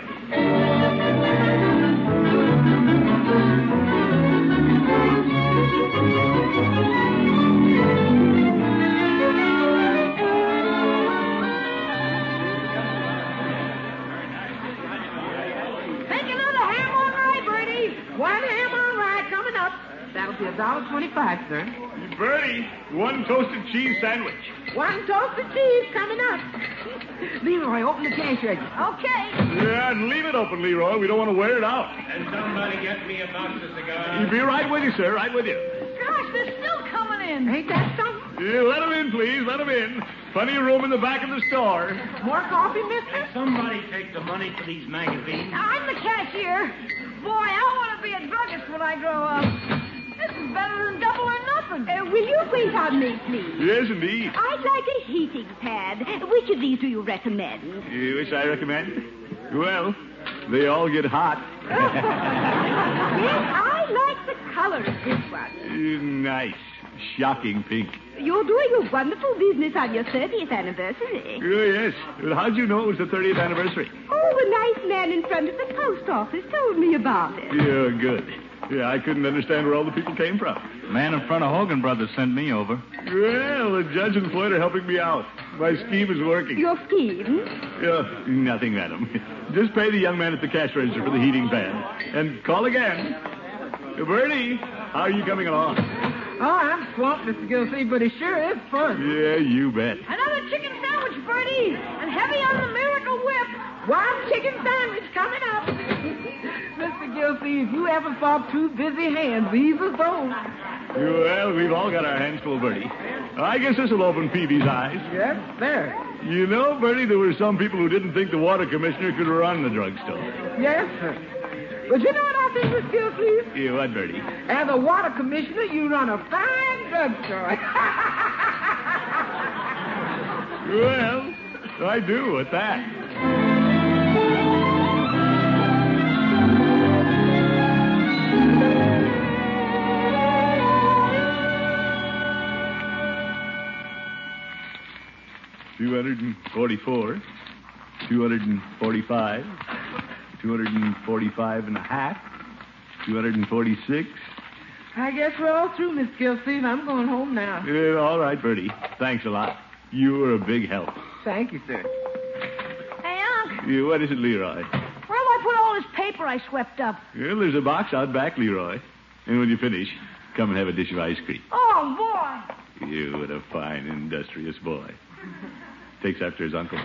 Make another ham on rye, Bertie. One ham on rye coming up. That'll be $1.25, sir. Bertie, 1 toasted cheese sandwich. 1 toasted cheese coming up. Leroy, open the cash register. Okay. Yeah, and leave it open, Leroy. We don't want to wear it out. And somebody get me a box of cigars. You'll be right with you, sir. Right with you. Gosh, they're still coming in. Ain't that something? Yeah, let them in, please. Let them in. Plenty of room in the back of the store. More coffee, mister? And somebody take the money for these magazines. I'm the cashier. Boy, I want to be a druggist when I grow up. This is better than Double or Nothing. Will you wait on me, please? Yes, indeed. I'd like a heating pad. Which of these do you recommend? Which I recommend? Well, they all get hot. Yes, I like the color of this one. Nice. Shocking pink. You're doing a wonderful business on your 30th anniversary. Oh, yes. Well, how'd you know it was the 30th anniversary? Oh, the nice man in front of the post office told me about it. Yeah, good. Yeah, I couldn't understand where all the people came from. Man in front of Hogan Brothers sent me over. Well, the judge and Floyd are helping me out. My scheme is working. Your scheme? Nothing, madam. Just pay the young man at the cash register for the heating pad. And call again. Bertie, how are you coming along? Oh, I'm swamped, Mr. Gildersleeve, but it sure is fun. Yeah, you bet. Another chicken sandwich, Bertie. And heavy on the Miracle Whip. 1 chicken sandwich coming up. Mr. Gildersleeve, if you ever saw 2 busy hands, these are those. Well, we've all got our hands full, Bertie. I guess this will open Peavy's eyes. Yes, sir. You know, Bertie, there were some people who didn't think the water commissioner could run the drugstore. Yes, sir. But you know what I think, Mr. Gildersleeve? Yeah, what, Bertie? As a water commissioner, you run a fine drugstore. Well, I do at that. $244, $245, $245 and a half, $246. I guess we're all through, Miss Gildersleeve. I'm going home now. Yeah, all right, Bertie. Thanks a lot. You were a big help. Thank you, sir. Hey, Unc. Yeah, what is it, Leroy? Where'll I put all this paper I swept up? Well, there's a box out back, Leroy. And when you finish, come and have a dish of ice cream. Oh, boy. You, what a fine, industrious boy. Takes after his uncle.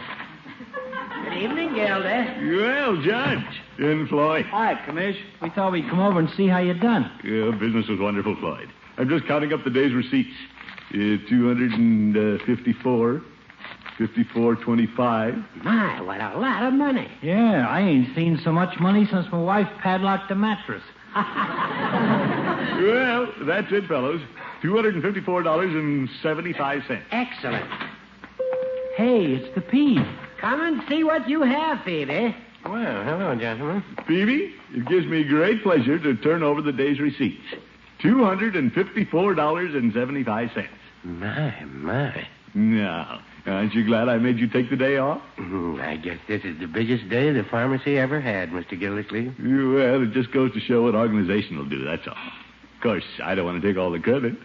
Good evening, Gildy. Well, Judge. And Floyd. Hi, Commish. We thought we'd come over and see how you done. Yeah, business was wonderful, Floyd. I'm just counting up the day's receipts. 254, 54.25. My, what a lot of money. Yeah, I ain't seen so much money since my wife padlocked the mattress. Well, that's it, fellows. $254.75. Excellent. Hey, it's the Peavy. Come and see what you have, Peavy. Well, hello, gentlemen. Peavy, it gives me great pleasure to turn over the day's receipts. $254.75. My. Now, aren't you glad I made you take the day off? I guess this is the biggest day the pharmacy ever had, Mr. Gildersleeve. Well, it just goes to show what organization will do, that's all. Of course, I don't want to take all the credit.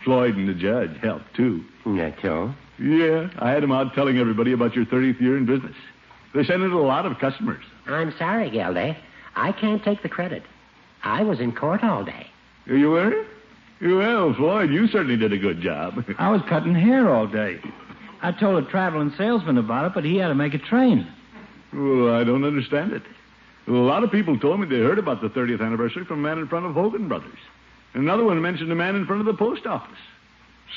Floyd and the judge helped, too. That's all? Yeah, I had them out telling everybody about your 30th year in business. They sent in a lot of customers. I'm sorry, Gildy. I can't take the credit. I was in court all day. You were? Well, Floyd, you certainly did a good job. I was cutting hair all day. I told a traveling salesman about it, but he had to make a train. Well, I don't understand it. A lot of people told me they heard about the 30th anniversary from a man in front of Hogan Brothers. Another one mentioned a man in front of the post office.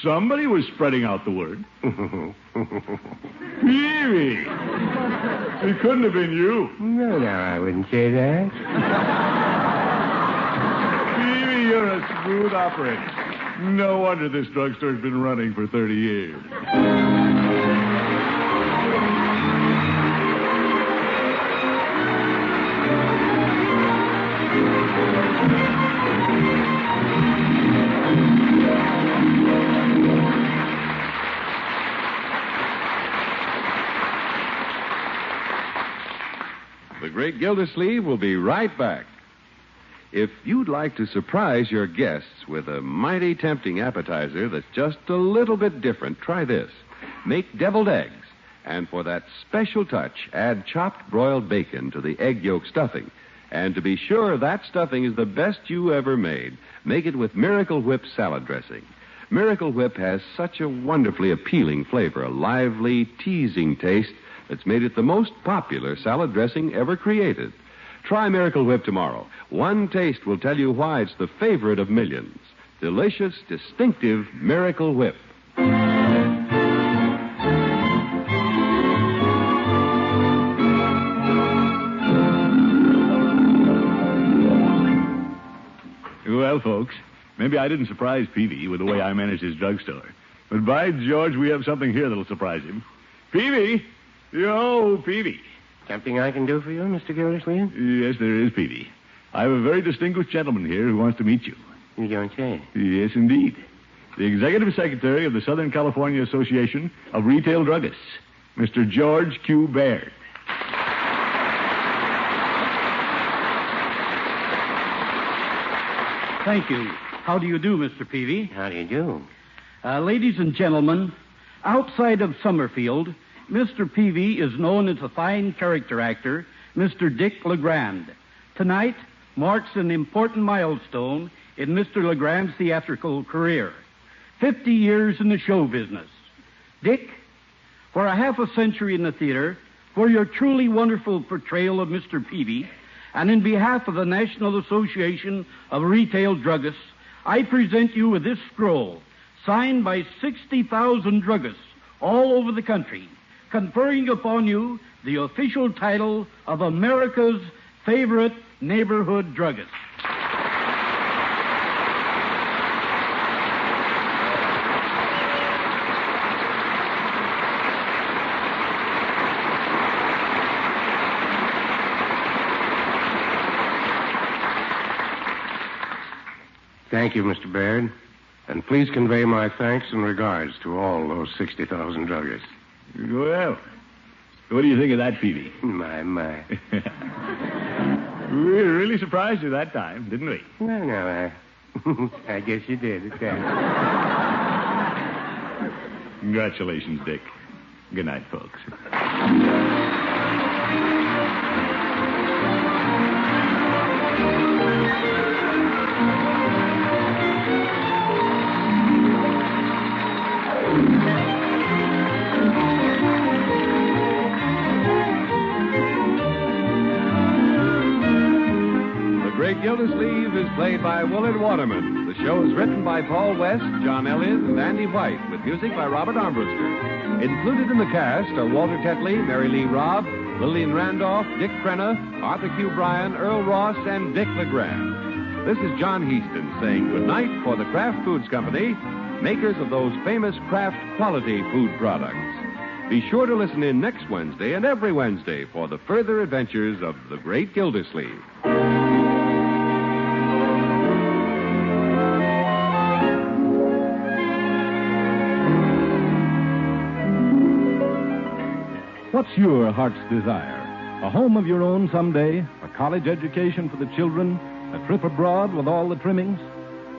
Somebody was spreading out the word. Peavy! It couldn't have been you. No, I wouldn't say that. Peavy, you're a smooth operator. No wonder this drugstore's been running for 30 years. The Great Gildersleeve will be right back. If you'd like to surprise your guests with a mighty tempting appetizer that's just a little bit different, try this. Make deviled eggs, and for that special touch, add chopped broiled bacon to the egg yolk stuffing. And to be sure that stuffing is the best you ever made, make it with Miracle Whip salad dressing. Miracle Whip has such a wonderfully appealing flavor, a lively, teasing taste that's made it the most popular salad dressing ever created. Try Miracle Whip tomorrow. One taste will tell you why it's the favorite of millions. Delicious, distinctive Miracle Whip. Well, folks, maybe I didn't surprise Peavy with the way I managed his drugstore. But by George, we have something here that'll surprise him. Peavy! Yo, Peavy. Something I can do for you, Mr. Gildersleeve? Yes, there is, Peavy. I have a very distinguished gentleman here who wants to meet you. You don't say. Yes, indeed. The Executive Secretary of the Southern California Association of Retail Druggists, Mr. George Q. Baird. Thank you. How do you do, Mr. Peavy? How do you do? Ladies and gentlemen, outside of Summerfield, Mr. Peavy is known as a fine character actor, Mr. Dick LeGrand. Tonight marks an important milestone in Mr. LeGrand's theatrical career. 50 years in the show business. Dick, for a half a century in the theater, for your truly wonderful portrayal of Mr. Peavy, and in behalf of the National Association of Retail Druggists, I present you with this scroll, signed by 60,000 druggists all over the country, conferring upon you the official title of America's favorite neighborhood druggist. Thank you, Mr. Baird. And please convey my thanks and regards to all those 60,000 druggists. Well, what do you think of that, Peavy? My. We really surprised you that time, didn't we? Well, no, I guess you did at that. Congratulations, Dick. Good night, folks. Gildersleeve is played by Willard Waterman. The show is written by Paul West, John Elliott, and Andy White, with music by Robert Armbruster. Included in the cast are Walter Tetley, Mary Lee Robb, Lillian Randolph, Dick Crenna, Arthur Q. Bryan, Earl Ross, and Dick LeGrand. This is John Heaston saying goodnight for the Kraft Foods Company, makers of those famous Kraft quality food products. Be sure to listen in next Wednesday and every Wednesday for the further adventures of the Great Gildersleeve. What's your heart's desire? A home of your own someday? A college education for the children? A trip abroad with all the trimmings?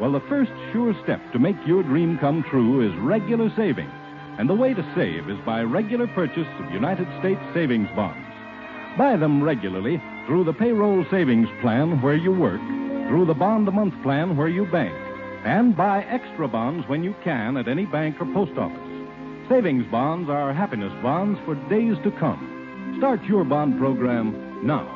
Well, the first sure step to make your dream come true is regular saving. And the way to save is by regular purchase of United States savings bonds. Buy them regularly through the payroll savings plan where you work, through the bond-a-month plan where you bank, and buy extra bonds when you can at any bank or post office. Savings bonds are happiness bonds for days to come. Start your bond program now.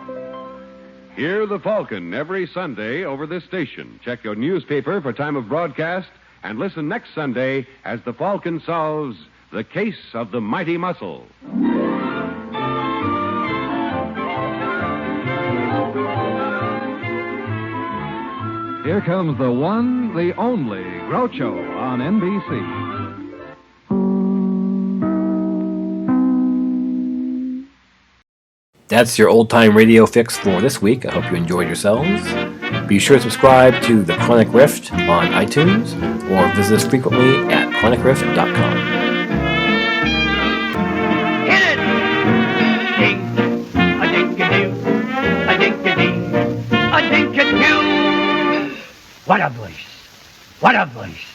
Hear the Falcon every Sunday over this station. Check your newspaper for time of broadcast and listen next Sunday as the Falcon solves the case of the mighty muscle. Here comes the one, the only Groucho on NBC. That's your old-time radio fix for this week. I hope you enjoyed yourselves. Be sure to subscribe to The Chronic Rift on iTunes or visit us frequently at chronicrift.com. Hit it! Ding, a dink-a-doo, a dink-a-doo. What a voice! What a voice!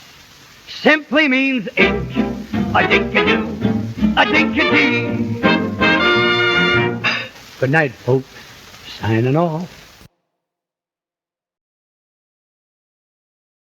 Simply means ink. A dink-a-doo, a dink-a-dee. Good night, folks. Signing off.